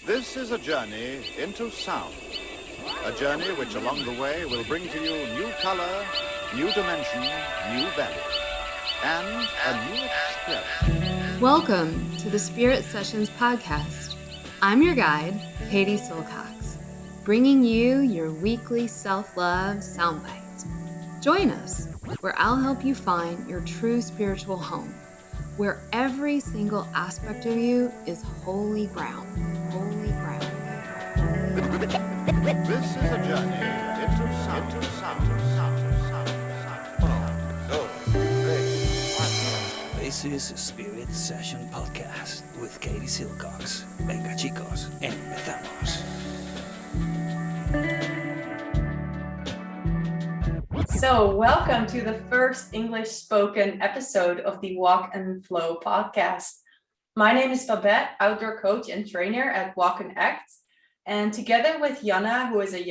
This is a journey into sound. A journey which along the way will bring to you new color, new dimension, new value, and a new experience. Welcome to the Spirit Sessions podcast. I'm your guide, Katie Silcox, bringing you your weekly self-love soundbite. Join us where I'll help you find your true spiritual home, where every single aspect of you is holy ground. Holy ground. This is a journey into sound. This is a Spirit Session podcast with Katie Silcox. Venga chicos, empezamos. So, welcome to the first English spoken episode of the Walk and Flow podcast. My name is Babette, outdoor coach and trainer at Walk and Act. And together with Janna, who is a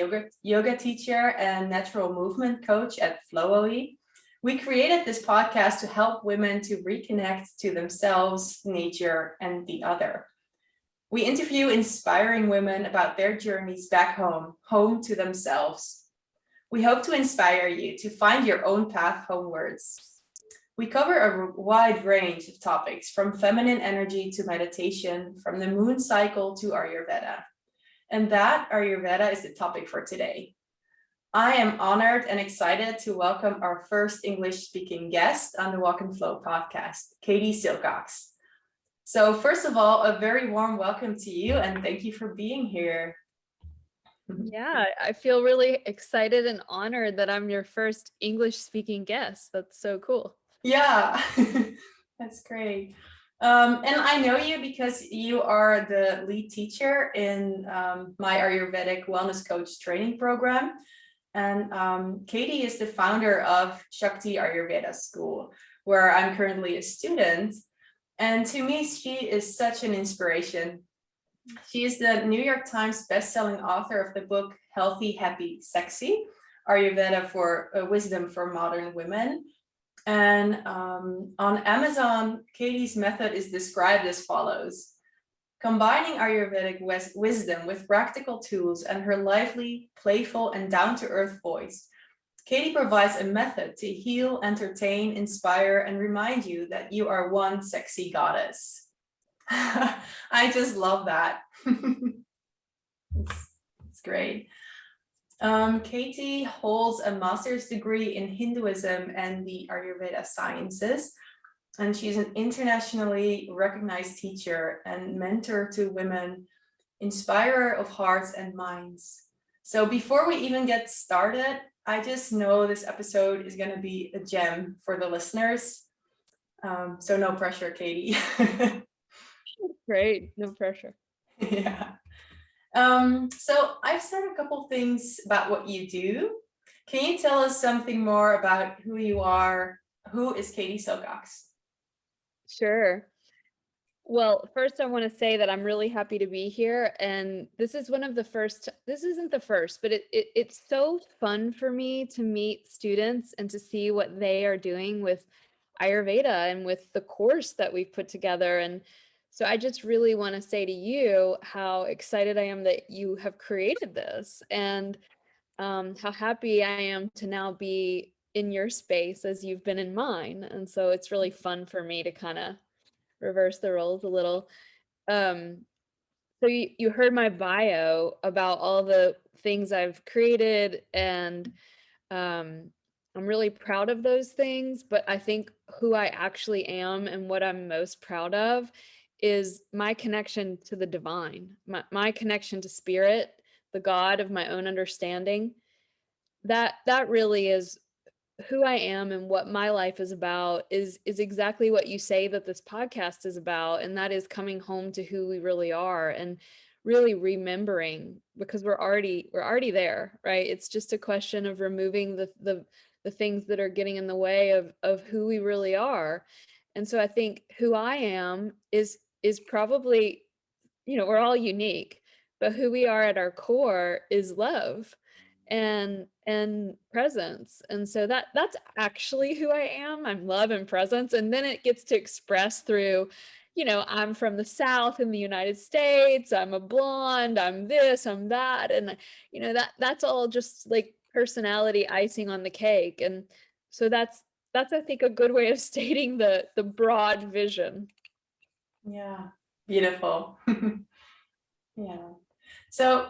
yoga teacher and natural movement coach at Flowy, we created this podcast to help women to reconnect to themselves, nature, and the other. We interview inspiring women about their journeys back home to themselves. We hope to inspire you to find your own path homewards. We cover a wide range of topics, from feminine energy to meditation, from the moon cycle to Ayurveda. And that Ayurveda is the topic for today. I am honored and excited to welcome our first English-speaking guest on the Walk and Flow podcast, Katie Silcox. So first of all, a very warm welcome to you and thank you for being here. Yeah, I feel really excited and honored that I'm your first English-speaking guest. That's so cool. Yeah, that's great. And I know you because you are the lead teacher in my Ayurvedic Wellness Coach training program. And Katie is the founder of Shakti Ayurveda School, where I'm currently a student. And to me, she is such an inspiration. She is the New York Times bestselling author of the book Healthy, Happy, Sexy, Ayurveda for Wisdom for Modern Women. And on Amazon, Katie's method is described as follows: combining Ayurvedic wisdom with practical tools and her lively, playful, and down-to-earth voice, Katie provides a method to heal, entertain, inspire, and remind you that you are one sexy goddess. I just love that. It's great. Katie holds a master's degree in Hinduism and the Ayurveda sciences, and she's an internationally recognized teacher and mentor to women, inspirer of hearts and minds. So before we even get started, I just know this episode is going to be a gem for the listeners. So no pressure, Katie. Great, no pressure. Yeah. So I've said a couple things about what you do. Can you tell us something more about who you are? Who is Katie Silcox? Sure. Well, first I want to say that I'm really happy to be here. And this is one of the first, this isn't the first, but it's so fun for me to meet students and to see what they are doing with Ayurveda and with the course that we've put together. And so I just really want to say to you how excited I am that you have created this, and how happy I am to now be in your space as you've been in mine. And so it's really fun for me to kind of reverse the roles a little. So you heard my bio about all the things I've created, and I'm really proud of those things. But I think who I actually am and what I'm most proud of is my connection to the divine, my connection to spirit, the God of my own understanding. That really is who I am, and what my life is about is exactly what you say that this podcast is about, and that is coming home to who we really are and really remembering, because we're already there, right? It's just a question of removing the things that are getting in the way of who we really are. And so I think who I am is probably, we're all unique, but who we are at our core is love and presence. And so that's actually who I am. I'm love and presence. And then it gets to express through, I'm from the South in the United States, I'm a blonde, I'm this, I'm that. And, that's all just like personality icing on the cake. And so that's, I think, a good way of stating the broad vision. Yeah, beautiful. Yeah. So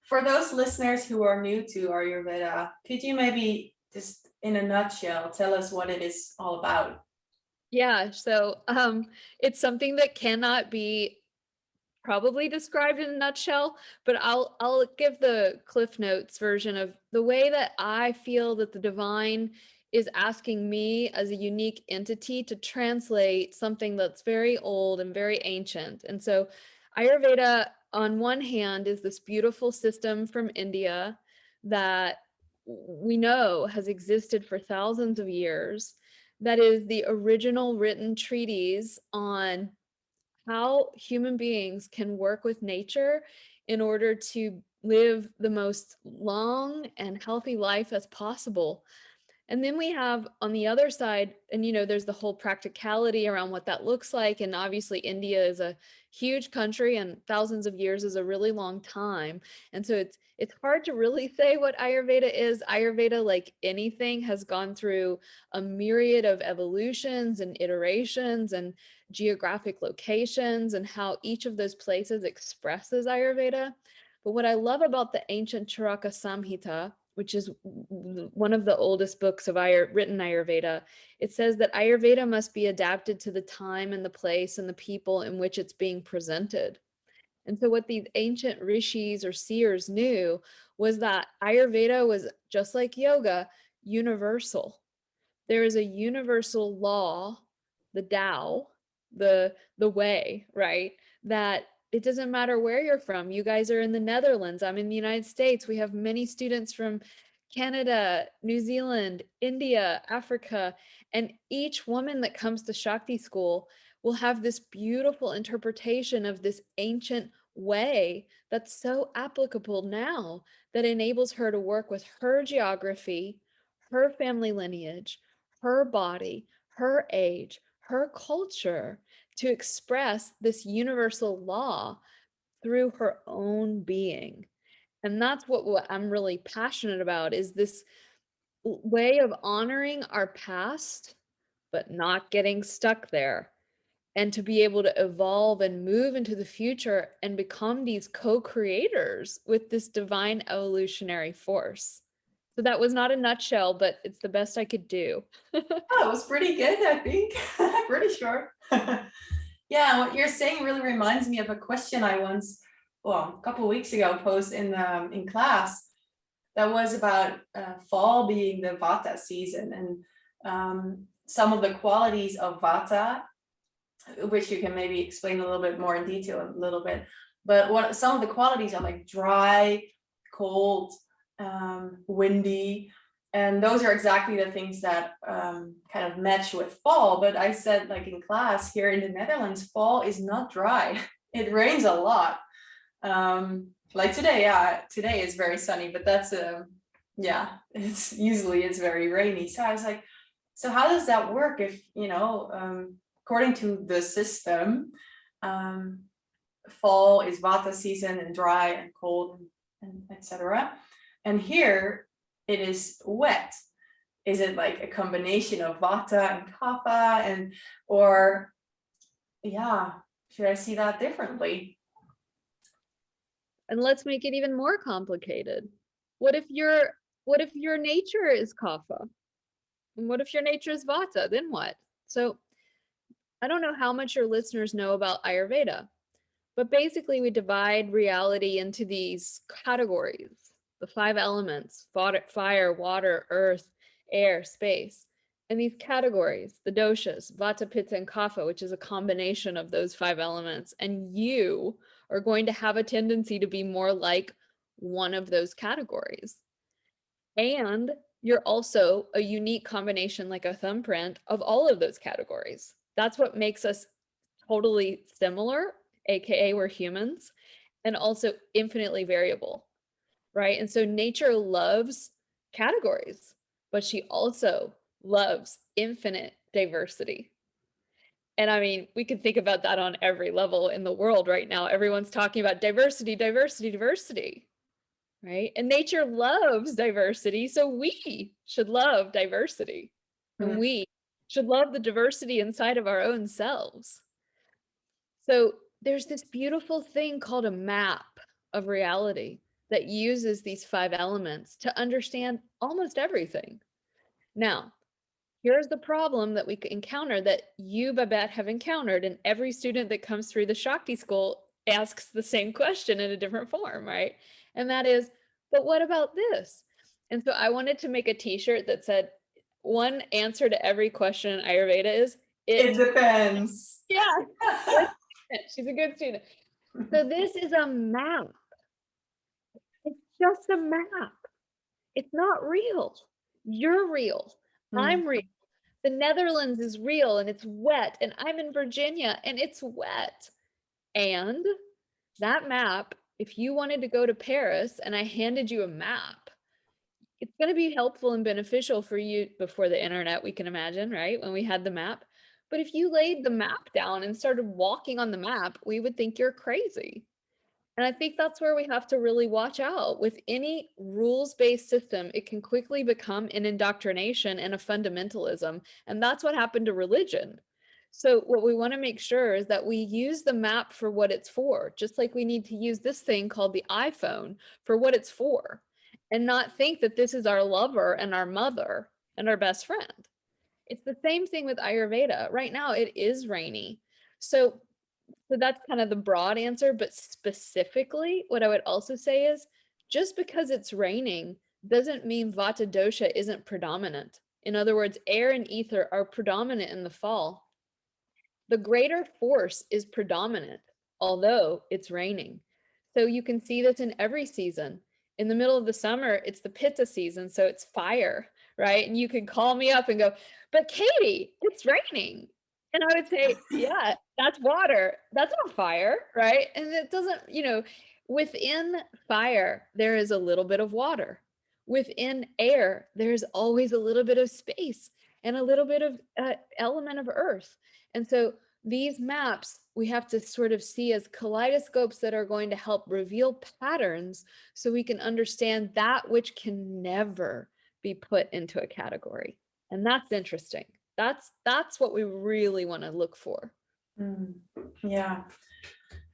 for those listeners who are new to Ayurveda, could you maybe just in a nutshell tell us what it is all about? Yeah, so it's something that cannot be probably described in a nutshell, but I'll give the Cliff Notes version of the way that I feel that the divine is asking me as a unique entity to translate something that's very old and very ancient. And so Ayurveda, on one hand, is this beautiful system from India that we know has existed for thousands of years, that is the original written treatise on how human beings can work with nature in order to live the most long and healthy life as possible. And then we have on the other side, and there's the whole practicality around what that looks like. And obviously, India is a huge country, and thousands of years is a really long time. And so it's hard to really say what Ayurveda is. Ayurveda, like anything, has gone through a myriad of evolutions and iterations and geographic locations and how each of those places expresses Ayurveda. But what I love about the ancient Charaka Samhita, which is one of the oldest books of written Ayurveda, it says that Ayurveda must be adapted to the time and the place and the people in which it's being presented. And so what these ancient rishis or seers knew was that Ayurveda was, just like yoga, universal. There is a universal law, the Tao, the way, right? That it doesn't matter where you're from. You guys are in the Netherlands. I'm in the United States. We have many students from Canada, New Zealand, India, Africa, and each woman that comes to Shakti school will have this beautiful interpretation of this ancient way that's so applicable now, that enables her to work with her geography, her family lineage, her body, her age, her culture, to express this universal law through her own being. And that's what I'm really passionate about, is this way of honoring our past, but not getting stuck there. And to be able to evolve and move into the future and become these co-creators with this divine evolutionary force. So that was not a nutshell, but it's the best I could do. Oh, it was pretty good, I think. Pretty sure. Yeah, what you're saying really reminds me of a question I once, well, a couple of weeks ago, posed in class. That was about fall being the Vata season, and some of the qualities of Vata, which you can maybe explain a little bit more in detail a little bit. But some of the qualities are like dry, cold, windy. And those are exactly the things that kind of match with fall. But I said, like in class here in the Netherlands, fall is not dry. It rains a lot. Like today, yeah, today is very sunny, but that's yeah, it's very rainy. So I was like, so how does that work if, according to the system, fall is Vata season and dry and cold and etc. And here it is wet. Is it like a combination of Vata and Kapha, or yeah, should I see that differently? And let's make it even more complicated. What if your nature is Kapha? And what if your nature is Vata? Then what? So I don't know how much your listeners know about Ayurveda, but basically we divide reality into these categories: the 5 elements: fire, water, earth, air, space. And these categories, the doshas, Vata, Pitta, and Kapha, which is a combination of those 5 elements. And you are going to have a tendency to be more like one of those categories. And you're also a unique combination, like a thumbprint, of all of those categories. That's what makes us totally similar, aka we're humans, and also infinitely variable, right? And so nature loves categories, but she also loves infinite diversity. And I mean, we can think about that on every level in the world right now. Everyone's talking about diversity, diversity, diversity, right? And nature loves diversity, so we should love diversity. And we should love the diversity inside of our own selves. So there's this beautiful thing called a map of reality that uses these 5 elements to understand almost everything. Now, here's the problem that we encounter, that you, Babette, have encountered, and every student that comes through the Shakti school asks the same question in a different form, right? And that is, but what about this? And so I wanted to make a t-shirt that said, one answer to every question in Ayurveda is, It depends. yeah, she's a good student. So this is a map. It's just a map. It's not real. You're real. I'm real. The Netherlands is real and it's wet, and I'm in Virginia and it's wet. And that map, if you wanted to go to Paris and I handed you a map, it's going to be helpful and beneficial for you before the internet, we can imagine, right? When we had the map. But if you laid the map down and started walking on the map, we would think you're crazy. And I think that's where we have to really watch out. With any rules-based system, it can quickly become an indoctrination and a fundamentalism. And that's what happened to religion. So what we want to make sure is that we use the map for what it's for, just like we need to use this thing called the iPhone for what it's for, and not think that this is our lover and our mother and our best friend. It's the same thing with Ayurveda. Right now, it is rainy. So that's kind of the broad answer, but specifically, what I would also say is, just because it's raining doesn't mean Vata dosha isn't predominant. In other words, air and ether are predominant in the fall. The greater force is predominant, although it's raining. So you can see this in every season. In the middle of the summer, it's the pitta season, so it's fire, right? And you can call me up and go, but Katie, it's raining. And I would say, yeah, that's water. That's not fire, right? And it doesn't, within fire, there is a little bit of water. Within air, there's always a little bit of space and a little bit of element of earth. And so these maps, we have to sort of see as kaleidoscopes that are going to help reveal patterns so we can understand that which can never be put into a category. And that's interesting. That's what we really want to look for. Yeah.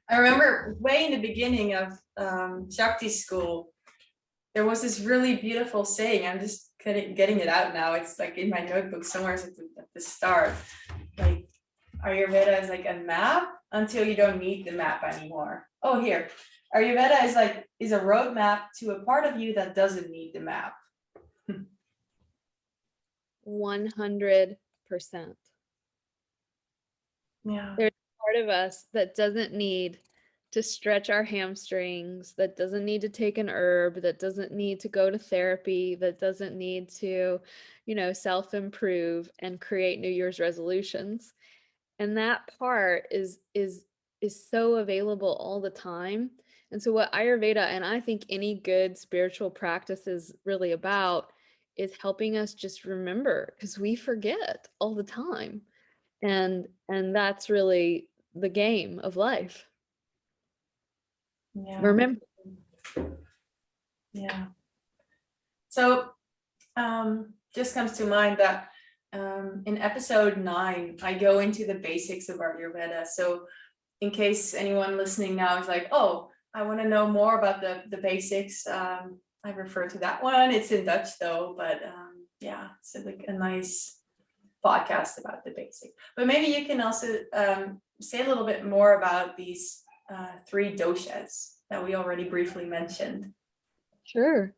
I remember way in the beginning of Shakti school, there was this really beautiful saying. I'm just getting it out now. It's like in my notebook somewhere at the start. Like, Ayurveda is like a map until you don't need the map anymore. Oh, here. Ayurveda is a roadmap to a part of you that doesn't need the map. 100%. Yeah. There's a part of us that doesn't need to stretch our hamstrings, that doesn't need to take an herb, that doesn't need to go to therapy, that doesn't need to, self-improve and create New Year's resolutions. And that part is so available all the time. And so what Ayurveda, and I think any good spiritual practice, is really about, is helping us just remember, because we forget all the time. And that's really the game of life. Yeah. Remember. Yeah. So just comes to mind that in episode 9, I go into the basics of Ayurveda. So in case anyone listening now is like, oh, I want to know more about the basics, I refer to that one. It's in Dutch though, but yeah, so like a nice podcast about the basics. But maybe you can also say a little bit more about these 3 doshas that we already briefly mentioned. Sure.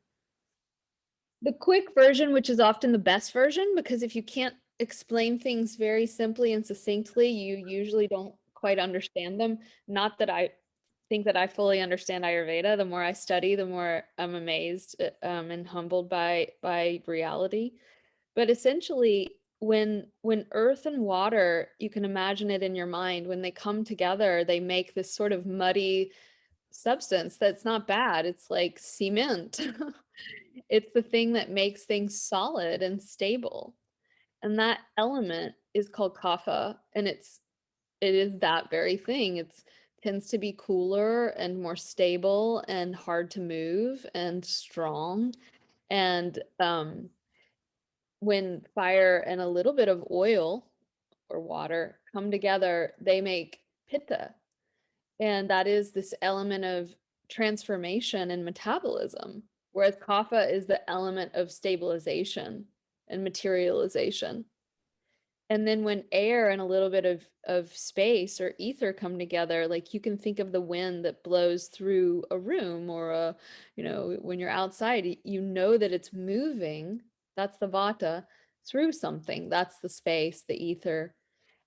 The quick version, which is often the best version, because if you can't explain things very simply and succinctly, you usually don't quite understand them. Not that I think that I fully understand Ayurveda. The more I study, the more I'm amazed and humbled by reality. But essentially, when earth and water, you can imagine it in your mind, when they come together, they make this sort of muddy substance that's not bad. It's like cement. It's the thing that makes things solid and stable. And that element is called kapha, and it's it is that very thing. It's tends to be cooler and more stable and hard to move and strong. And when fire and a little bit of oil or water come together, they make pitta. And that is this element of transformation and metabolism, whereas kapha is the element of stabilization and materialization. And then when air and a little bit of space or ether come together, like you can think of the wind that blows through a room or a, when you're outside, you know that it's moving. That's the vata through something. That's the space, the ether.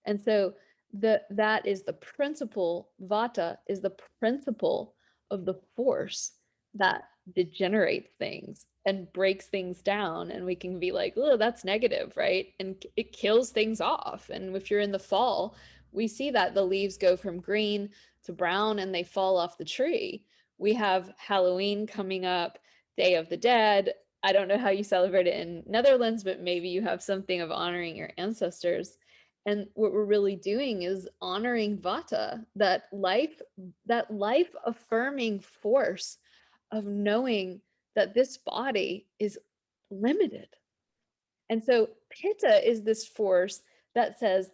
And so that is the principle, vata is the principle of the force that degenerates things and breaks things down. And we can be like, oh, that's negative, right? And it kills things off. And if you're in the fall, we see that the leaves go from green to brown and they fall off the tree. We have Halloween coming up, Day of the Dead. I don't know how you celebrate it in Netherlands, but maybe you have something of honoring your ancestors. And what we're really doing is honoring vata, that life affirming force of knowing that this body is limited. And so pitta is this force that says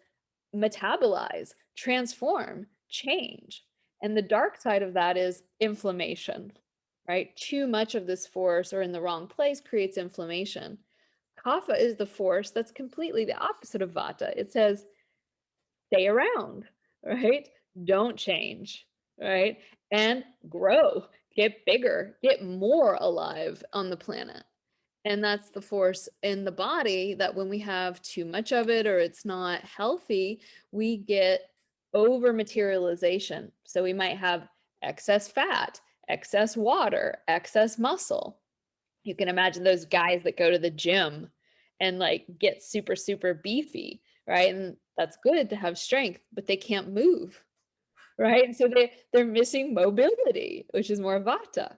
metabolize, transform, change. And the dark side of that is inflammation, right? Too much of this force or in the wrong place creates inflammation. Kapha is the force that's completely the opposite of vata. It says, stay around, right? Don't change, right? And grow, get bigger, get more alive on the planet. And that's the force in the body that when we have too much of it or it's not healthy, we get over materialization. So we might have excess fat, excess water, excess muscle. You can imagine those guys that go to the gym and like get super, super beefy, right? And that's good to have strength, but they can't move, right? And so they're missing mobility, which is more vata.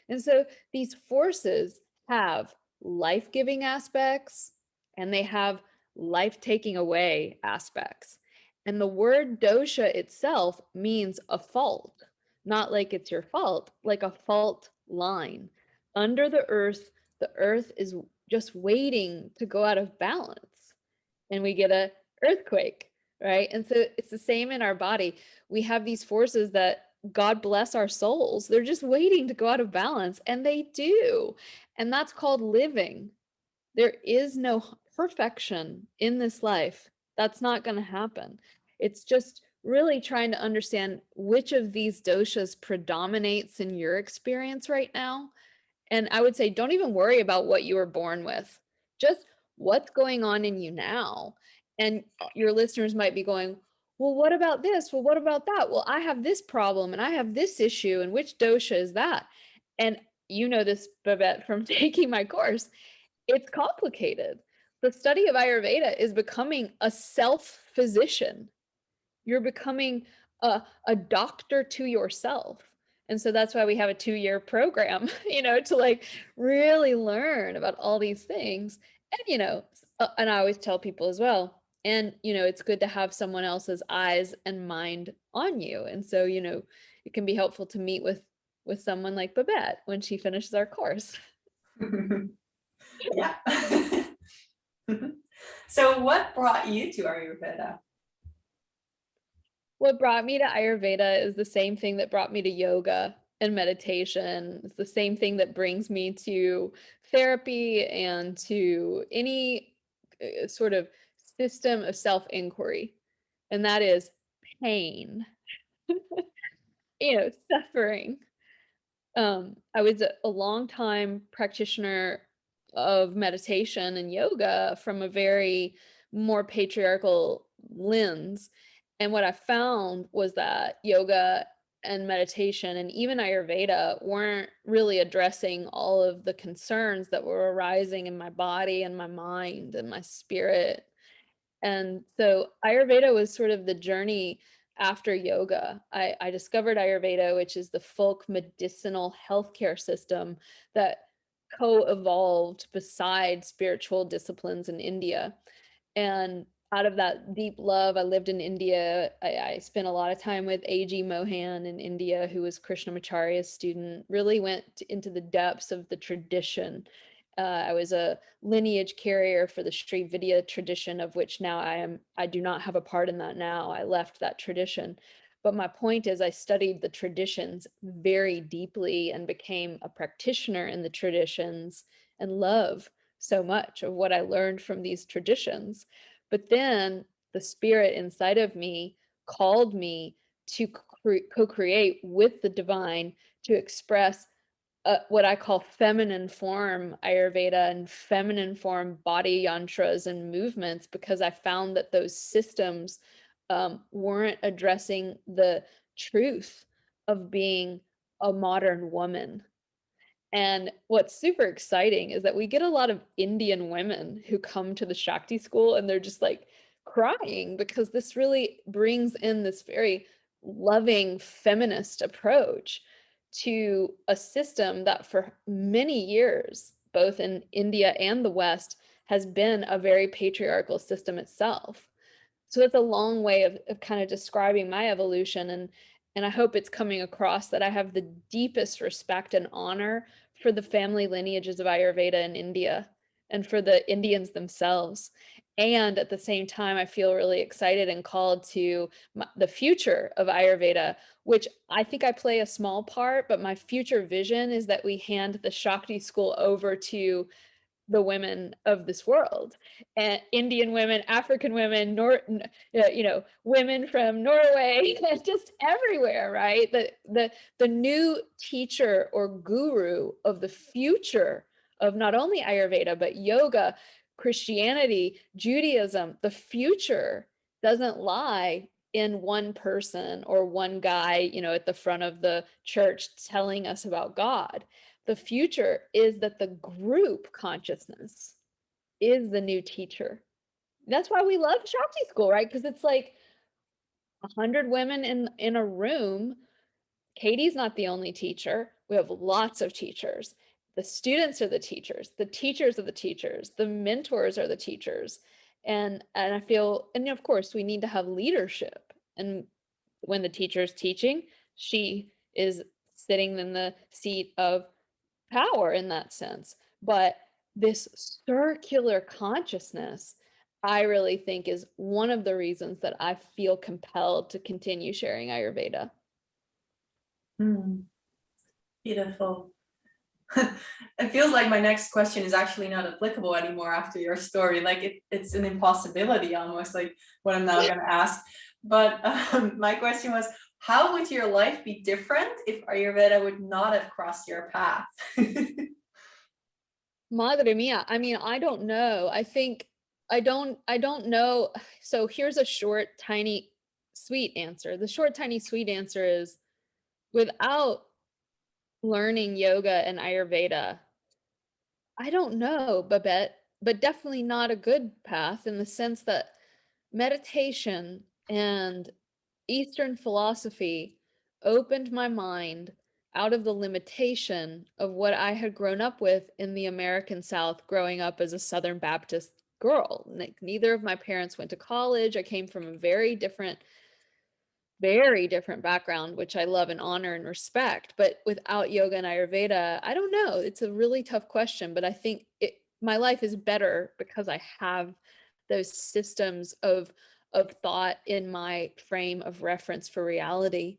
And so these forces have life-giving aspects and they have life-taking away aspects. And the word dosha itself means a fault, not like it's your fault, like a fault line. Under the earth is just waiting to go out of balance and we get a earthquake, right? And so it's the same in our body. We have these forces that God bless our souls. They're just waiting to go out of balance and they do. And that's called living. There is no perfection in this life. That's not going to happen. It's just really trying to understand which of these doshas predominates in your experience right now. And I would say, don't even worry about what you were born with. Just what's going on in you now. And your listeners might be going, well, what about this? Well, what about that? Well, I have this problem and I have this issue. And which dosha is that? And you know this, Babette, from taking my course. It's complicated. The study of Ayurveda is becoming a self-physician. You're becoming a doctor to yourself. And so that's why we have a 2-year program, to like really learn about all these things. And, and I always tell people as well, and, it's good to have someone else's eyes and mind on you. And so, it can be helpful to meet with someone like Babette when she finishes our course. Yeah. So what brought you to Ayurveda? What brought me to Ayurveda is the same thing that brought me to yoga and meditation. It's the same thing that brings me to therapy and to any sort of system of self-inquiry. And that is pain, suffering. I was a long time practitioner of meditation and yoga from a very more patriarchal lens. And what I found was that yoga and meditation and even Ayurveda weren't really addressing all of the concerns that were arising in my body and my mind and my spirit. And so Ayurveda was sort of the journey after yoga. I discovered Ayurveda, which is the folk medicinal healthcare system that co-evolved beside spiritual disciplines in India. And out of that deep love, I lived in India. I spent a lot of time with A.G. Mohan in India, who was Krishnamacharya's student, really went into the depths of the tradition. I was a lineage carrier for the Sri Vidya tradition, of which now I do not have a part in that now. I left that tradition. But my point is, I studied the traditions very deeply and became a practitioner in the traditions and love so much of what I learned from these traditions. But then the spirit inside of me called me to co-create with the divine, to express what I call feminine form Ayurveda and feminine form body yantras and movements, because I found that those systems weren't addressing the truth of being a modern woman. And what's super exciting is that we get a lot of Indian women who come to the Shakti school, and they're just like crying because this really brings in this very loving feminist approach to a system that for many years, both in India and the West, has been a very patriarchal system itself. So it's a long way of kind of describing my evolution, and I hope it's coming across that I have the deepest respect and honor for the family lineages of Ayurveda in India and for the Indians themselves. And at the same time, I feel really excited and called to the future of Ayurveda, which I think I play a small part, but my future vision is that we hand the Shakti school over to the women of this world, and Indian women, African women, women from Norway, just everywhere, right? The new teacher or guru of the future of not only Ayurveda, but yoga, Christianity, Judaism. The future doesn't lie in one person or one guy, at the front of the church telling us about God. The future is that the group consciousness is the new teacher. That's why we love Shakti school, right? Because it's like 100 women in a room. Katie's not the only teacher. We have lots of teachers. The students are the teachers are the teachers, the mentors are the teachers. And I feel, and of course, we need to have leadership. And when the teacher's teaching, she is sitting in the seat of power in that sense. But this circular consciousness, I really think, is one of the reasons that I feel compelled to continue sharing Ayurveda. Beautiful. It feels like my next question is actually not applicable anymore after your story. Like it's an impossibility almost, like what I'm now going to ask. But my question was, how would your life be different if Ayurveda would not have crossed your path? Madre mia. I mean, I don't know. I don't know. So here's a short, tiny, sweet answer. The short, tiny, sweet answer is, without learning yoga and Ayurveda, I don't know, Babette, but definitely not a good path, in the sense that meditation and Eastern philosophy opened my mind out of the limitation of what I had grown up with in the American South, growing up as a Southern Baptist girl. Neither of my parents went to college. I came from a very different background, which I love and honor and respect. But without yoga and Ayurveda, I don't know. It's a really tough question, but I think my life is better because I have those systems of thought in my frame of reference for reality.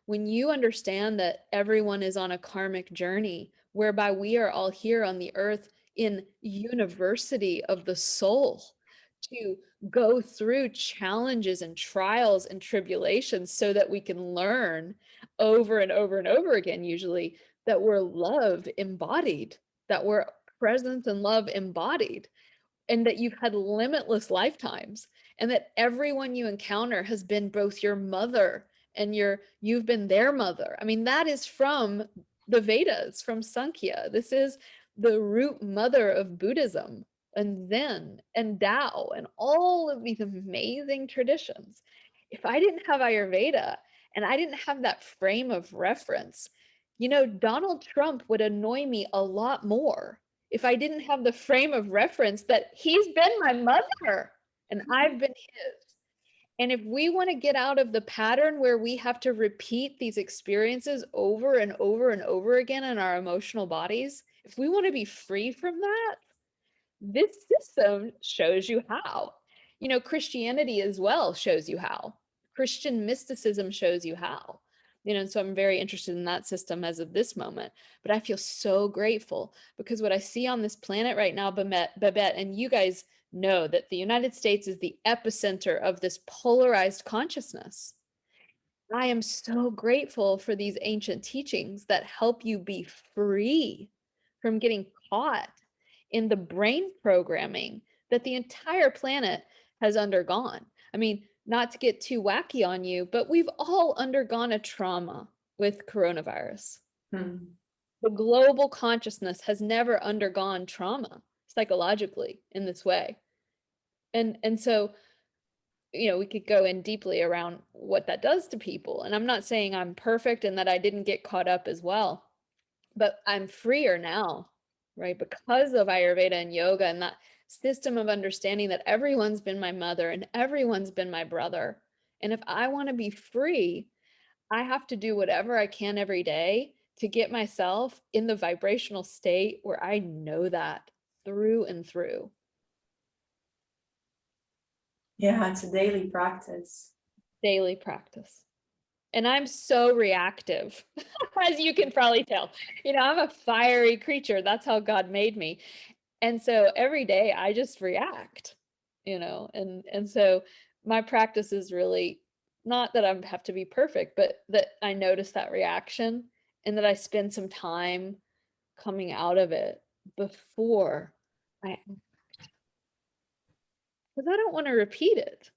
When you understand that everyone is on a karmic journey, whereby we are all here on the earth in university of the soul, to go through challenges and trials and tribulations so that we can learn over and over and over again, usually, that we're love embodied, that we're presence and love embodied, and that you've had limitless lifetimes, and that everyone you encounter has been both your mother and you've been their mother. I mean, that is from the Vedas, from Sankhya. This is the root mother of Buddhism and Zen and Tao and all of these amazing traditions. If I didn't have Ayurveda and I didn't have that frame of reference, Donald Trump would annoy me a lot more if I didn't have the frame of reference that he's been my mother and I've been his. And if we want to get out of the pattern where we have to repeat these experiences over and over and over again in our emotional bodies, if we want to be free from that, this system shows you how. You know, Christianity as well shows you how. Christian mysticism shows you how. You know, and so I'm very interested in that system as of this moment. But I feel so grateful because what I see on this planet right now, Babette, and you guys know that the United States is the epicenter of this polarized consciousness. I am so grateful for these ancient teachings that help you be free from getting caught in the brain programming that the entire planet has undergone. I mean, not to get too wacky on you, but we've all undergone a trauma with coronavirus. The global consciousness has never undergone trauma psychologically in this way. And so, you know, we could go in deeply around what that does to people. And I'm not saying I'm perfect and that I didn't get caught up as well, but I'm freer now, right? Because of Ayurveda and yoga and that system of understanding that everyone's been my mother and everyone's been my brother. And if I want to be free, I have to do whatever I can every day to get myself in the vibrational state where I know that through and through. Yeah, it's a daily practice. Daily practice. And I'm so reactive, as you can probably tell. You know, I'm a fiery creature. That's how God made me. And so every day I just react, you know, and so my practice is really not that I have to be perfect, but that I notice that reaction and that I spend some time coming out of it before I, because I don't want to repeat it.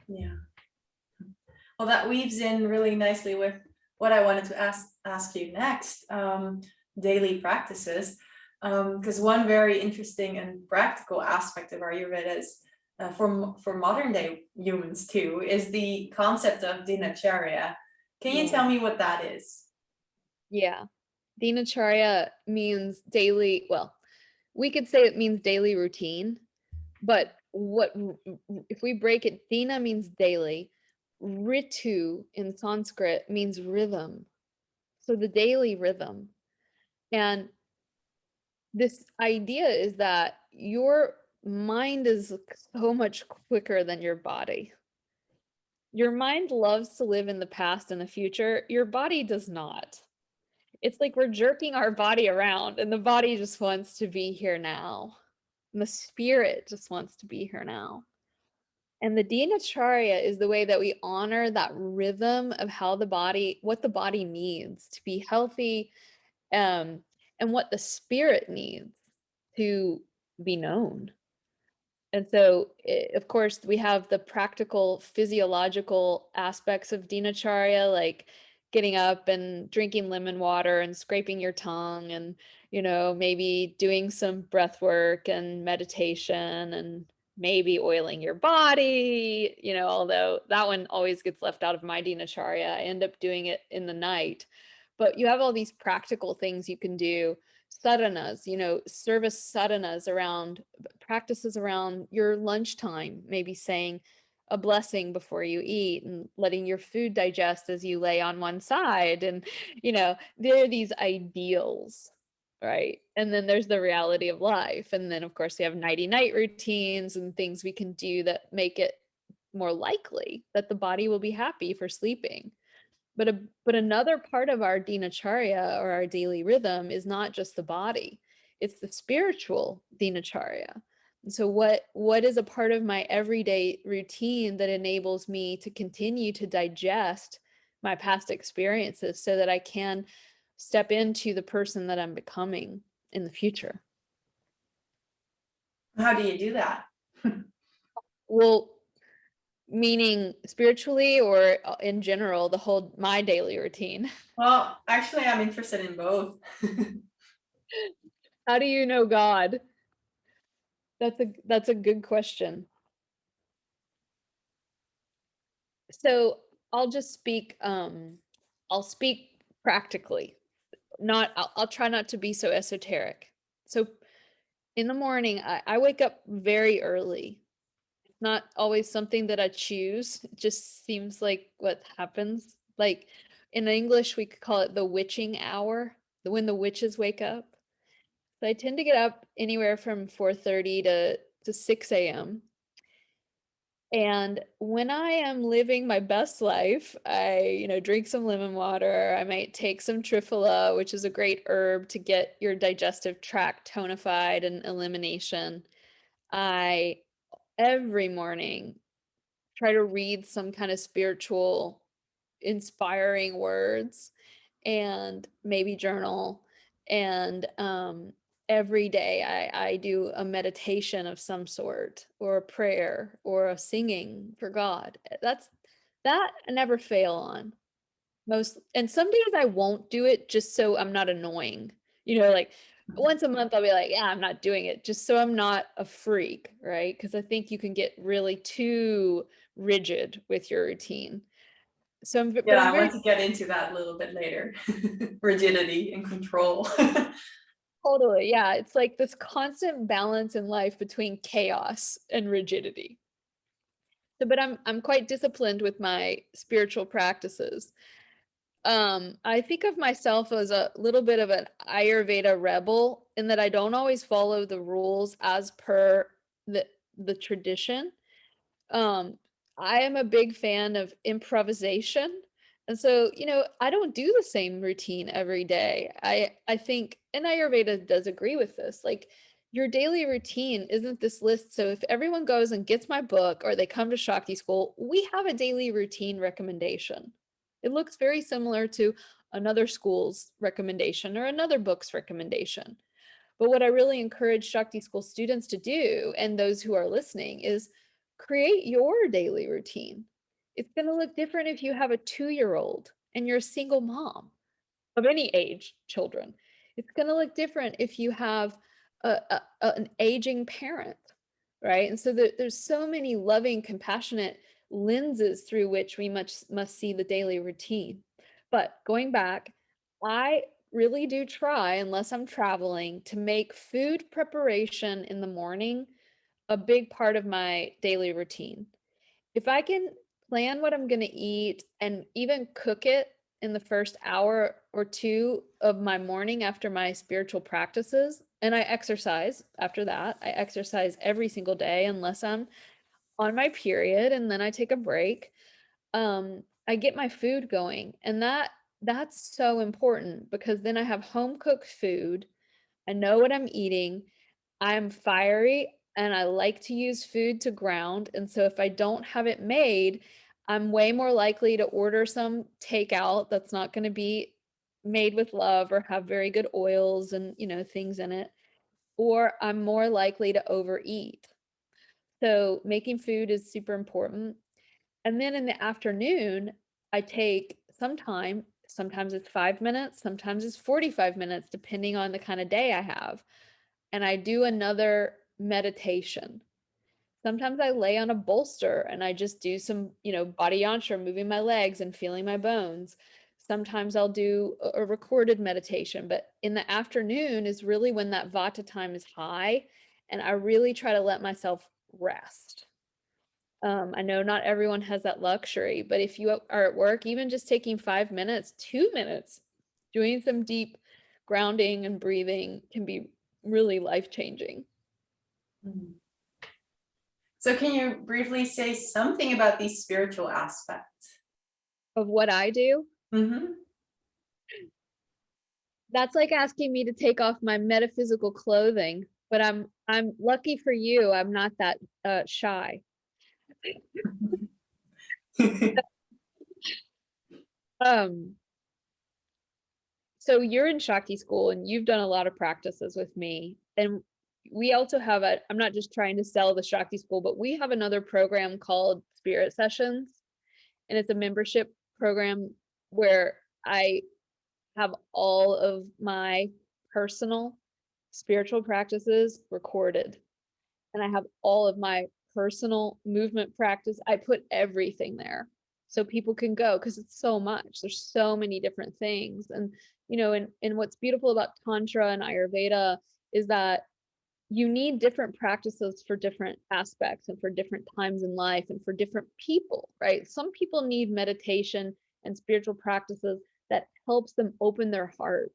Yeah. Well, that weaves in really nicely with what I wanted to ask you next, daily practices. Because one very interesting and practical aspect of Ayurveda is for modern day humans too, is the concept of dinacharya. Can you tell me what that is? Yeah. Dinacharya means daily, well, we could say it means daily routine, but what if we break it, Dina means daily, Ritu in Sanskrit means rhythm. So the daily rhythm. And this idea is that your mind is so much quicker than your body. Your mind loves to live in the past and the future. Your body does not. It's like we're jerking our body around and the body just wants to be here now. And the spirit just wants to be here now. And the dinacharya is the way that we honor that rhythm of how the body, what the body needs to be healthy, and what the spirit needs to be known. And so, of course, we have the practical physiological aspects of dinacharya, like getting up and drinking lemon water and scraping your tongue and, you know, maybe doing some breath work and meditation and maybe oiling your body, you know, although that one always gets left out of my dinacharya. I end up doing it in the night. But you have all these practical things you can do, sadhanas, you know, service sadhanas around practices around your lunchtime, maybe saying a blessing before you eat and letting your food digest as you lay on one side. And, you know, there are these ideals, right? And then there's the reality of life. And then, of course, we have nighty night routines and things we can do that make it more likely that the body will be happy for sleeping. But another part of our dinacharya or our daily rhythm is not just the body, it's the spiritual dinacharya. And so what is a part of my everyday routine that enables me to continue to digest my past experiences so that I can step into the person that I'm becoming in the future? How do you do that? Well, meaning spiritually or in general, my daily routine? Well, actually, I'm interested in both. How do you know God? That's a good question. So I'll just speak, I'll speak practically. I'll try not to be so esoteric. So in the morning, I wake up very early. It's not always something that I choose. It just seems like what happens. Like in English, we could call it the witching hour, when the witches wake up. So I tend to get up anywhere from 4:30 to 6 a.m. And when I am living my best life, I, drink some lemon water. I might take some triphala, which is a great herb to get your digestive tract tonified and elimination. I every morning try to read some kind of spiritual, inspiring words and maybe journal. And every day I do a meditation of some sort or a prayer or a singing for God. That I never fail on. And some days I won't do it just so I'm not annoying. Like once a month I'll be like, yeah, I'm not doing it just so I'm not a freak, right? Because I think you can get really too rigid with your routine. But Yeah, I'm I very want to get into that a little bit later. Rigidity and control. totally, yeah. It's like this constant balance in life between chaos and rigidity. But I'm quite disciplined with my spiritual practices. I think of myself as a little bit of an Ayurveda rebel in that I don't always follow the rules as per the tradition. Um, I am a big fan of improvisation. And so, I don't do the same routine every day. I think, and Ayurveda does agree with this, like your daily routine isn't this list. So if everyone goes and gets my book or they come to Shakti School, we have a daily routine recommendation. It looks very similar to another school's recommendation or another book's recommendation. But what I really encourage Shakti School students to do, and those who are listening, is create your daily routine. It's going to look different if you have a 2-year-old and you're a single mom of any age, children. It's going to look different if you have an aging parent, right? And so there's so many loving, compassionate lenses through which we must see the daily routine. But going back, I really do try, unless I'm traveling, to make food preparation in the morning a big part of my daily routine. If I can plan what I'm going to eat and even cook it in the first hour or two of my morning after my spiritual practices, and I exercise after that. I exercise every single day unless I'm on my period, and then I take a break. I get my food going, and that's so important because then I have home cooked food. I know what I'm eating. I'm fiery and I like to use food to ground. And so if I don't have it made, I'm way more likely to order some takeout that's not going to be made with love or have very good oils and, things in it. Or I'm more likely to overeat. So making food is super important. And then in the afternoon, I take some time. Sometimes it's 5 minutes, sometimes it's 45 minutes, depending on the kind of day I have. And I do another meditation. Sometimes I lay on a bolster and I just do some, body yantra, moving my legs and feeling my bones. Sometimes I'll do a recorded meditation, but in the afternoon is really when that vata time is high. And I really try to let myself rest. I know not everyone has that luxury, but if you are at work, even just taking 5 minutes, 2 minutes, doing some deep grounding and breathing can be really life-changing. Mhm. So can you briefly say something about these spiritual aspects? Of what I do, Mm-hmm. that's like asking me to take off my metaphysical clothing, but I'm lucky for you, I'm not that shy. Um, so you're in Shakti School and you've done a lot of practices with me. And we also have I'm not just trying to sell the Shakti School, but we have another program called Spirit Sessions. And it's a membership program where I have all of my personal spiritual practices recorded. And I have all of my personal movement practice. I put everything there so people can go because it's so much. There's so many different things. And, and what's beautiful about Tantra and Ayurveda is that you need different practices for different aspects and for different times in life and for different people, right? Some people need meditation and spiritual practices that helps them open their heart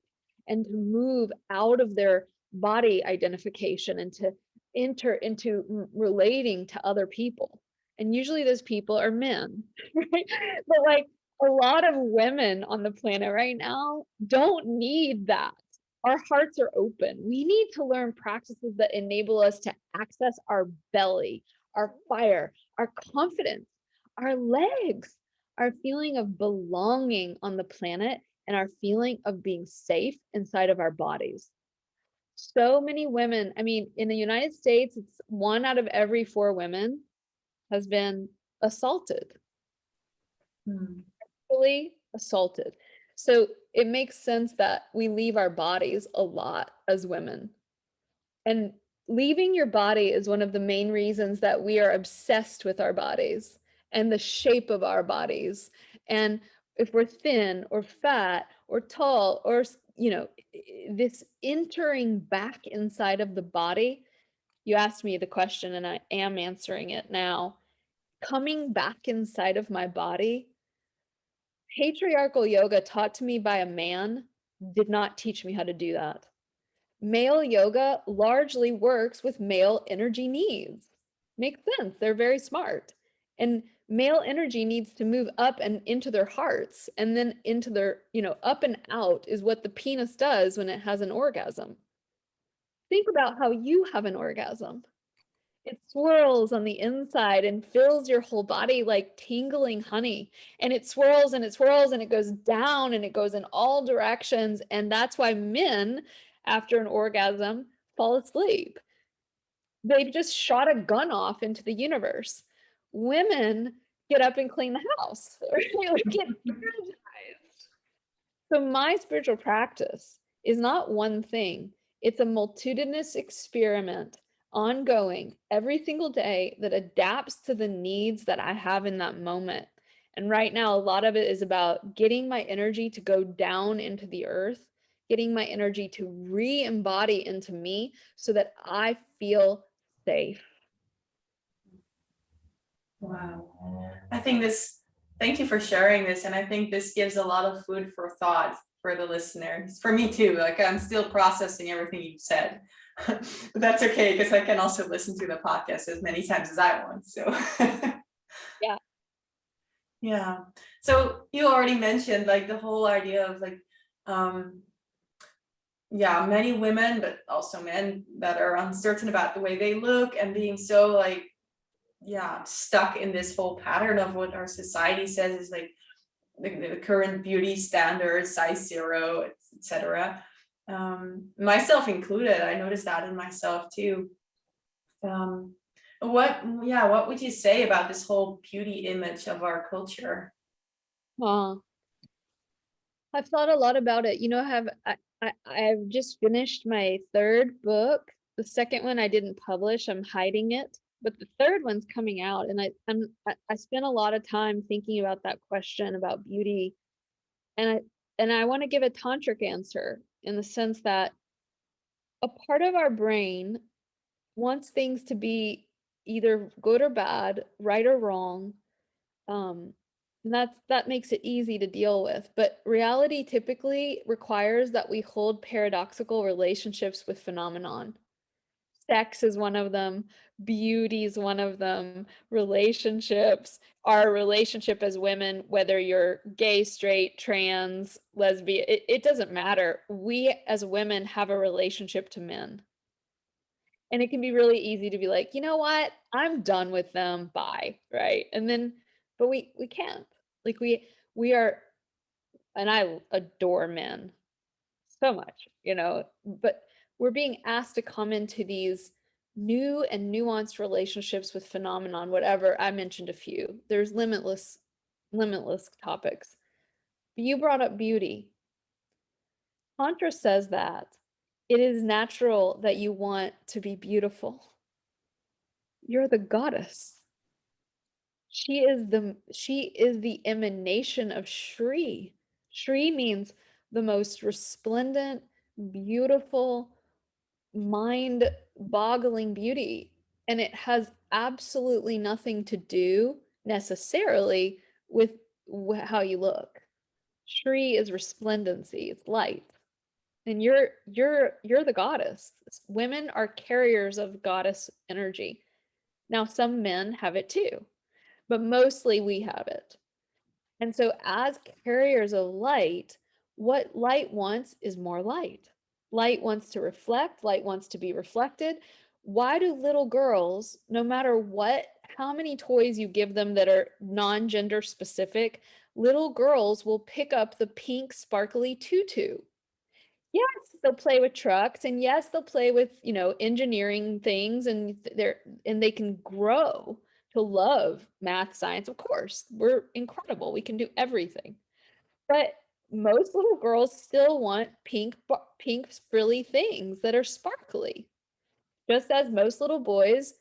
and to move out of their body identification and to enter into relating to other people. And usually those people are men, right? But like a lot of women on the planet right now don't need that. Our hearts are open. We need to learn practices that enable us to access our belly, our fire, our confidence, our legs, our feeling of belonging on the planet, and our feeling of being safe inside of our bodies. So many women, I mean, in the United States, it's 1 out of every 4 women has been assaulted, sexually assaulted. So it makes sense that we leave our bodies a lot as women. And leaving your body is one of the main reasons that we are obsessed with our bodies and the shape of our bodies. And if we're thin or fat or tall or, you know, this entering back inside of the body, you asked me the question and I am answering it now. Coming back inside of my body, patriarchal yoga taught to me by a man did not teach me how to do that. Male yoga largely works with male energy needs. Makes sense. They're very smart. And male energy needs to move up and into their hearts and then into their, up and out is what the penis does when it has an orgasm. Think about how you have an orgasm. It swirls on the inside and fills your whole body like tingling honey. And it swirls and it swirls and it goes down and it goes in all directions. And that's why men, after an orgasm, fall asleep. They've just shot a gun off into the universe. Women get up and clean the house. Get energized. So my spiritual practice is not one thing. It's a multitudinous experiment, ongoing every single day that adapts to the needs that I have in that moment. And right now, a lot of it is about getting my energy to go down into the earth, getting my energy to re-embody into me so that I feel safe. Wow. Thank you for sharing this. And I think this gives a lot of food for thought for the listeners. For me too, like I'm still processing everything you said. But that's okay, because I can also listen to the podcast as many times as I want. So Yeah. Yeah. So you already mentioned like the whole idea of like many women, but also men that are uncertain about the way they look and being so like stuck in this whole pattern of what our society says is like the current beauty standards, size 0, etc. Myself included, I noticed that in myself too. What would you say about this whole beauty image of our culture? I've thought a lot about it. I've just finished my 3rd book. The 2nd one I didn't publish. I'm hiding it, but the 3rd one's coming out, and I spent a lot of time thinking about that question about beauty, and I want to give a tantric answer in the sense that a part of our brain wants things to be either good or bad, right or wrong. And that makes it easy to deal with. But reality typically requires that we hold paradoxical relationships with phenomenon. Sex is one of them. Beauty is one of them. Relationships, our relationship as women, whether you're gay, straight, trans, lesbian, it doesn't matter. We as women have a relationship to men. And it can be really easy to be like, you know what? I'm done with them. Bye. Right. And then, but we can't. Like we are, and I adore men so much, but we're being asked to come into these new and nuanced relationships with phenomenon, whatever. I mentioned a few. There's limitless topics. But you brought up beauty. Tantra says that it is natural that you want to be beautiful. You're the goddess. She is the emanation of Shri. Shri means the most resplendent, beautiful, mind mind-boggling beauty, and it has absolutely nothing to do necessarily with how you look. Shri is resplendency, it's light. And you're the goddess. Women are carriers of goddess energy. Now, some men have it too, but mostly we have it. And so as carriers of light, what light wants is more light. Light wants to reflect, light wants to be reflected. Why do little girls, no matter how many toys you give them that are non-gender specific, little girls will pick up the pink sparkly tutu? Yes, they'll play with trucks, and yes, they'll play with, engineering things, and they can grow to love math, science. Of course, we're incredible. We can do everything. But most little girls still want pink frilly things that are sparkly. Just as most little boys,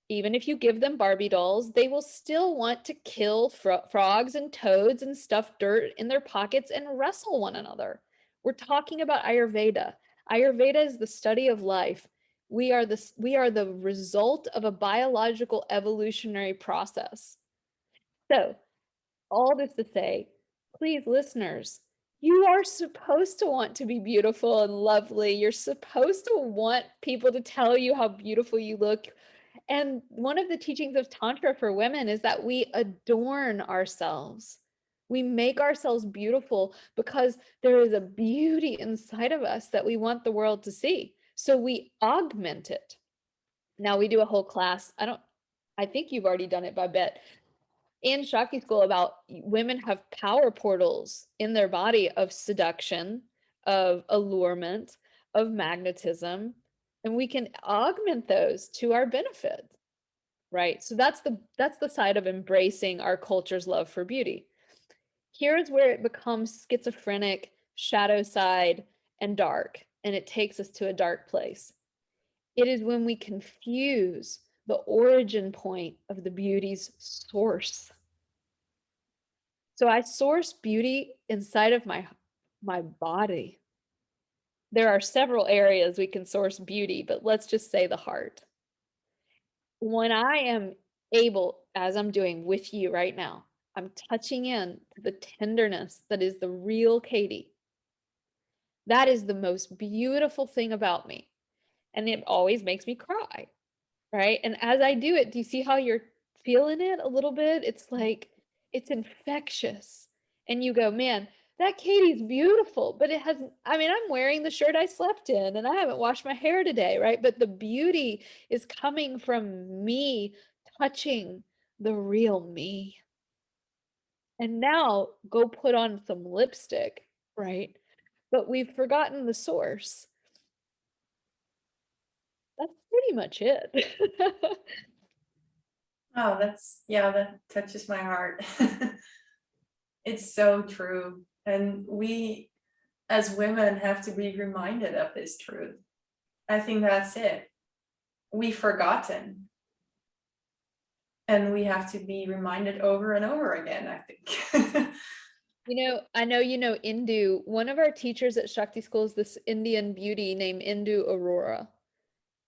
even if you give them Barbie dolls, they will still want to kill frogs and toads and stuff dirt in their pockets and wrestle one another. We're talking about Ayurveda. Ayurveda is the study of life. We are the result of a biological evolutionary process. So, all this to say, please, listeners, you are supposed to want to be beautiful and lovely. You're supposed to want people to tell you how beautiful you look. And one of the teachings of Tantra for women is that we adorn ourselves. We make ourselves beautiful because there is a beauty inside of us that we want the world to see. So we augment it. Now we do a whole class. I think you've already done it, Babette, in Shakti School about women have power portals in their body of seduction, of allurement, of magnetism, and we can augment those to our benefit. Right? So that's the side of embracing our culture's love for beauty. Here's where it becomes schizophrenic, shadow side, and dark, and it takes us to a dark place. It is when we confuse the origin point of the beauty's source. So I source beauty inside of my body. There are several areas we can source beauty, but let's just say the heart. When I am able, as I'm doing with you right now, I'm touching in to the tenderness that is the real Katie. That is the most beautiful thing about me. And it always makes me cry, right? And as I do it, do you see how you're feeling it a little bit? It's like, it's infectious. And you go, man, that Katie's beautiful, but I'm wearing the shirt I slept in and I haven't washed my hair today, right? But the beauty is coming from me touching the real me. And now go put on some lipstick, right? But we've forgotten the source. That's pretty much it. Oh, that touches my heart. It's so true. And we, as women, have to be reminded of this truth. I think that's it. We've forgotten. And we have to be reminded over and over again, I think. I know Indu. One of our teachers at Shakti School is this Indian beauty named Indu Aurora.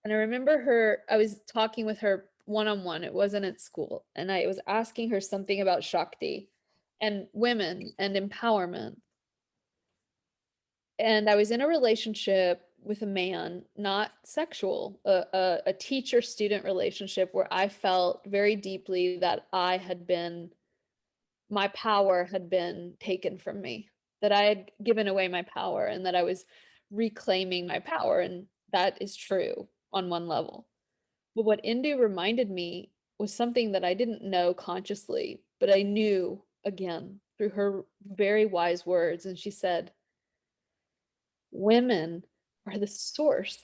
And I remember I was talking with her one-on-one. It wasn't at school. And I was asking her something about Shakti and women and empowerment. And I was in a relationship with a man, not sexual, a teacher-student relationship where I felt very deeply that my power had been taken from me, that I had given away my power and that I was reclaiming my power. And that is true on one level. But what Indu reminded me was something that I didn't know consciously, but I knew again through her very wise words. And she said, women are the source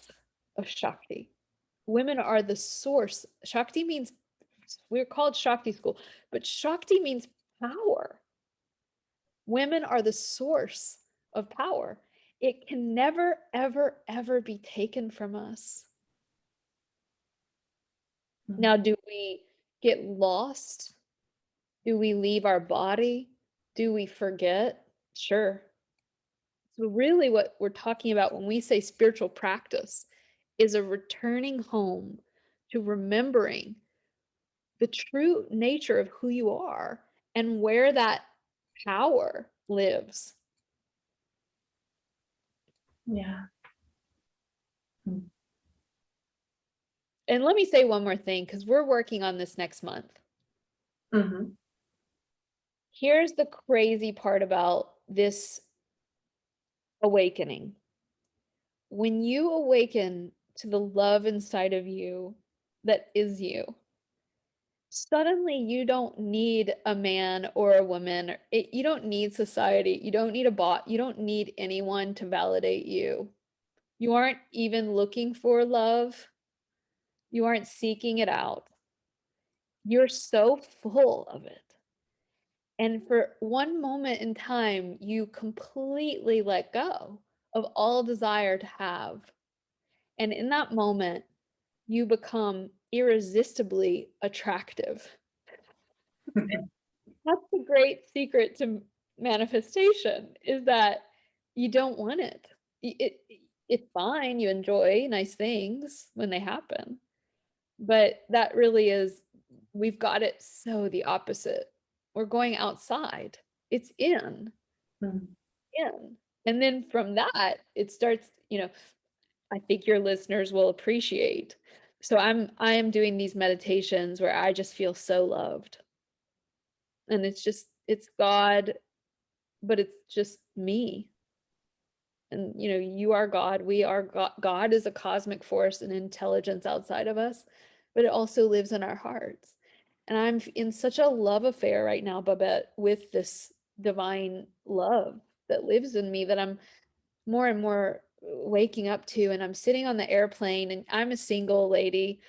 of Shakti. Women are the source. Shakti means, we're called Shakti School, but Shakti means power. Women are the source of power. It can never, ever, ever be taken from us. Now, do we get lost? Do we leave our body? Do we forget? Sure. So really what we're talking about when we say spiritual practice is a returning home to remembering the true nature of who you are and where that power lives. Yeah. And let me say one more thing, because we're working on this next month. Mm-hmm. Here's the crazy part about this awakening. When you awaken to the love inside of you that is you, suddenly you don't need a man or a woman. You don't need society. You don't need a bot. You don't need anyone to validate you. You aren't even looking for love. You aren't seeking it out. You're so full of it. And for one moment in time, you completely let go of all desire to have. And in that moment, you become irresistibly attractive. That's the great secret to manifestation, is that you don't want it. It's fine. You enjoy nice things when they happen. But that really is, we've got it so the opposite. We're going outside. It's in. In. And then from that, it starts, I think your listeners will appreciate. So I am doing these meditations where I just feel so loved. And it's God, but it's just me. And you are God, we are God. God is a cosmic force and intelligence outside of us, but it also lives in our hearts. And I'm in such a love affair right now, Babette, with this divine love that lives in me, that I'm more and more waking up to. And I'm sitting on the airplane, and I'm a single lady.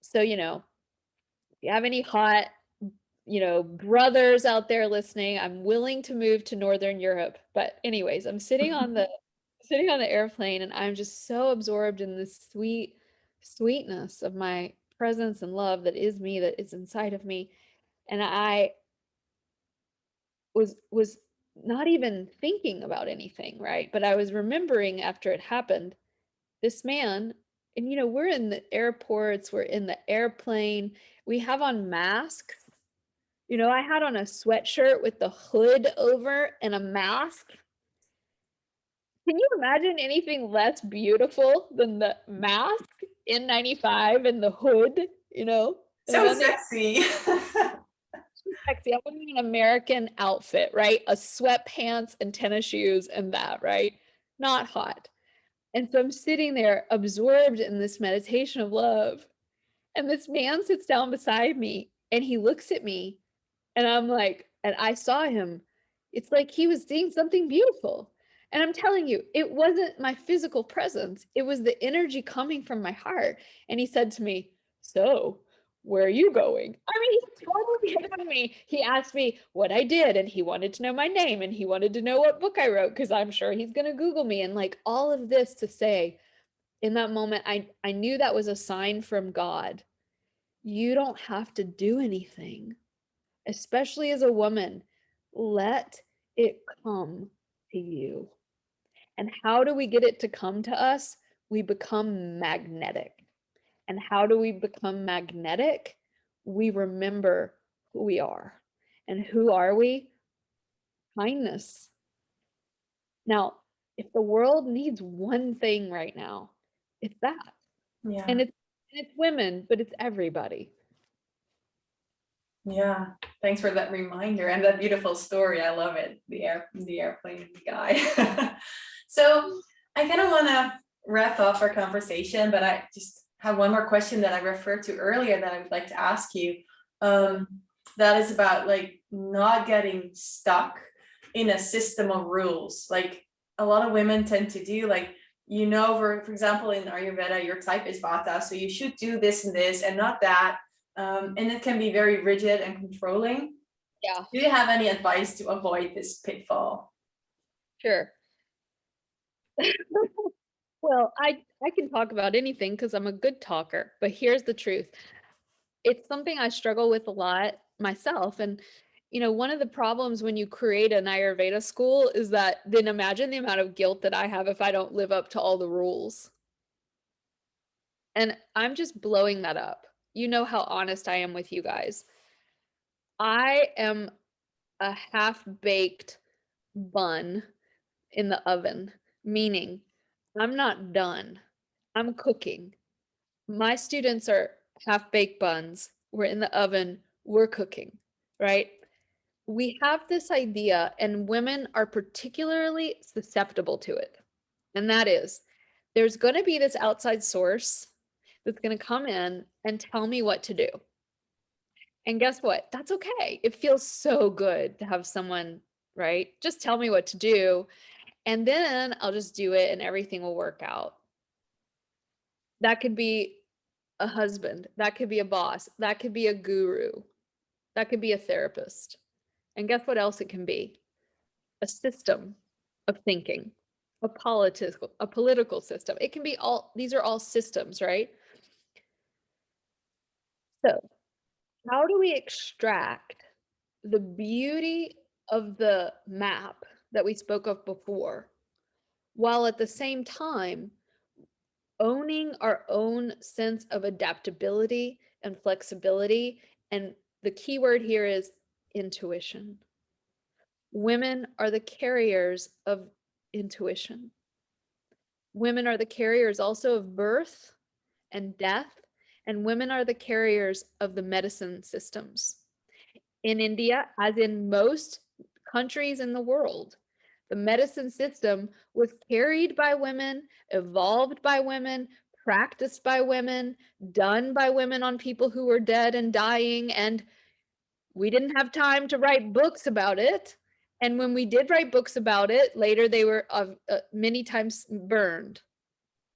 So, if you have any hot, brothers out there listening, I'm willing to move to Northern Europe. But anyways, I'm sitting on the airplane, and I'm just so absorbed in this sweetness of my presence and love that is me, that is inside of me. And I was not even thinking about anything, right? But I was remembering after it happened, this man, and we're in the airports, we're in the airplane, we have on masks. I had on a sweatshirt with the hood over and a mask. Can you imagine anything less beautiful than the mask, N95, and the hood, And I'm So on the sexy. sexy. I'm wearing an American outfit, right? A sweatpants and tennis shoes and that, right? Not hot. And so I'm sitting there absorbed in this meditation of love. And this man sits down beside me, and he looks at me, and I'm like, and I saw him. It's like he was seeing something beautiful. And I'm telling you, it wasn't my physical presence. It was the energy coming from my heart. And he said to me, "So, where are you going?" I mean, he totally hit on me. He asked me what I did, and he wanted to know my name, and he wanted to know what book I wrote, because I'm sure he's going to Google me, and like all of this to say, in that moment, I knew that was a sign from God. You don't have to do anything, especially as a woman. Let it come to you. And how do we get it to come to us? We become magnetic. And how do we become magnetic? We remember who we are. And who are we? Kindness. Now, if the world needs one thing right now, it's that. Yeah. And it's women, but it's everybody. Yeah, thanks for that reminder and that beautiful story. I love it. The airplane guy. So I kind of want to wrap up our conversation, but I just have one more question that I referred to earlier that I would like to ask you. That is about like not getting stuck in a system of rules. Like a lot of women tend to do, like, for example, in Ayurveda, your type is Vata, so you should do this and not that. And it can be very rigid and controlling. Yeah. Do you have any advice to avoid this pitfall? Sure. Well, I can talk about anything because I'm a good talker, but here's the truth. It's something I struggle with a lot myself. And, one of the problems when you create an Ayurveda school is that then imagine the amount of guilt that I have if I don't live up to all the rules. And I'm just blowing that up. You know how honest I am with you guys. I am a half-baked bun in the oven, meaning I'm not done. I'm cooking. My students are half-baked buns. We're in the oven, we're cooking, right? We have this idea, and women are particularly susceptible to it. And that is, there's going to be this outside source that's going to come in and tell me what to do. And guess what? That's okay. It feels so good to have someone, right? Just tell me what to do. And then I'll just do it and everything will work out. That could be a husband. That could be a boss. That could be a guru. That could be a therapist. And guess what else it can be? A system of thinking, a political system. It can be all, these are all systems, right? So how do we extract the beauty of the map that we spoke of before, while at the same time owning our own sense of adaptability and flexibility? And the key word here is intuition. Women are the carriers of intuition. Women are the carriers also of birth and death, and women are the carriers of the medicine systems. In India, as in most countries in the world, the medicine system was carried by women, evolved by women, practiced by women, done by women on people who were dead and dying, and we didn't have time to write books about it. And when we did write books about it, later they were many times burned.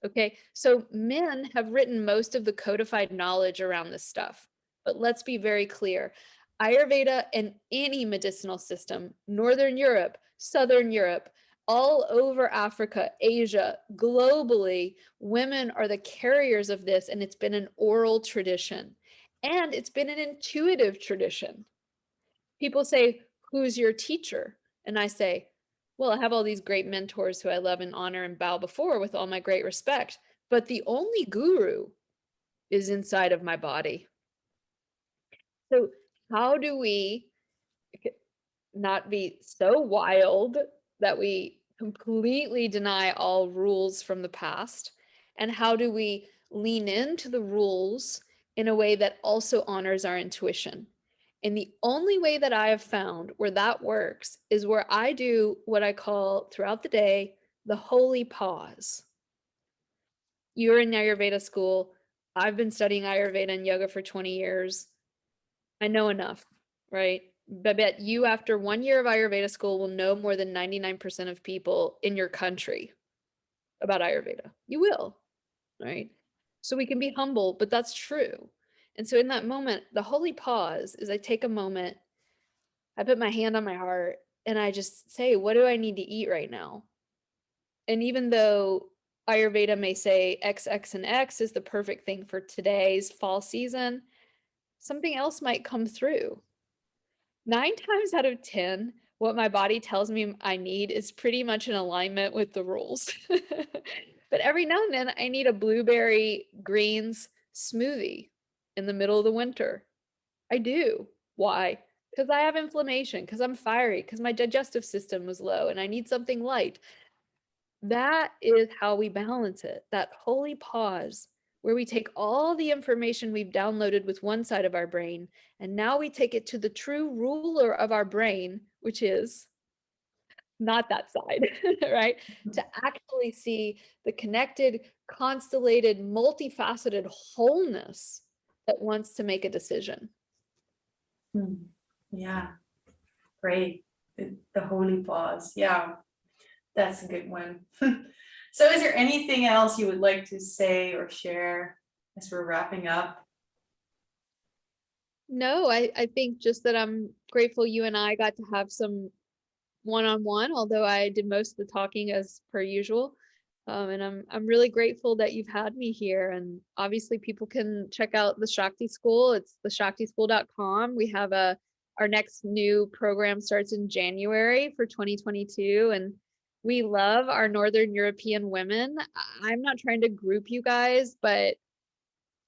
Okay, so men have written most of the codified knowledge around this stuff. But let's be very clear. Ayurveda and any medicinal system, Northern Europe, Southern Europe, all over Africa, Asia, globally, women are the carriers of this, and it's been an oral tradition. And it's been an intuitive tradition. People say, who's your teacher? And I say, well, I have all these great mentors who I love and honor and bow before with all my great respect, but the only guru is inside of my body. So how do we not be so wild that we completely deny all rules from the past? And how do we lean into the rules in a way that also honors our intuition? And the only way that I have found where that works is where I do what I call throughout the day, the holy pause. You're in Ayurveda school. I've been studying Ayurveda and yoga for 20 years. I know enough, right? Babette, you after 1 year of Ayurveda school will know more than 99% of people in your country about Ayurveda. You will, right? So we can be humble, but that's true. And so in that moment, the holy pause is I take a moment, I put my hand on my heart, and I just say, what do I need to eat right now? And even though Ayurveda may say X, X, and X is the perfect thing for today's fall season, something else might come through. 9 times out of 10, what my body tells me I need is pretty much in alignment with the rules. But every now and then I need a blueberry greens smoothie in the middle of the winter. I do. Why? Because I have inflammation, because I'm fiery, because my digestive system was low and I need something light. That is how we balance it. That holy pause where we take all the information we've downloaded with one side of our brain, and now we take it to the true ruler of our brain, which is not that side, right? To actually see the connected, constellated, multifaceted wholeness that wants to make a decision. Yeah, great. The holy pause. Yeah, that's a good one. So is there anything else you would like to say or share as we're wrapping up? No, I think just that I'm grateful you and I got to have some one-on-one, although I did most of the talking as per usual. And I'm really grateful that you've had me here. And obviously people can check out the Shakti School. It's theshaktyschool.com. We have our next new program starts in January for 2022. And we love our Northern European women. I'm not trying to group you guys, but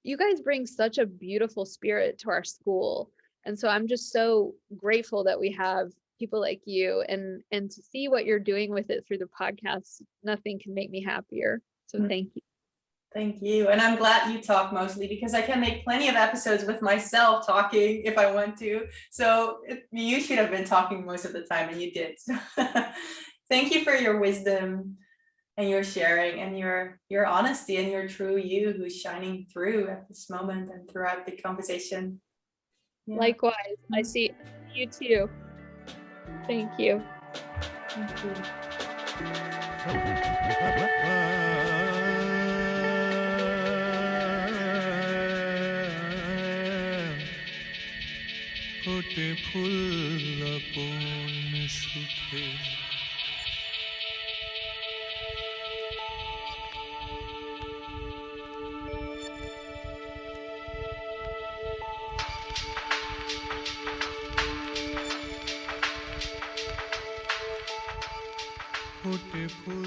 you guys bring such a beautiful spirit to our school. And so I'm just so grateful that we have people like you, and to see what you're doing with it through the podcast. Nothing can make me happier. So thank you. Thank you. And I'm glad you talk mostly, because I can make plenty of episodes with myself talking if I want to. So you should have been talking most of the time, and you did. Thank you for your wisdom and your sharing and your honesty and your true you who's shining through at this moment and throughout the conversation. Yeah. Likewise, I see you too. Thank you. Thank you. फूटे फूल अपन सुखे फूटे फूल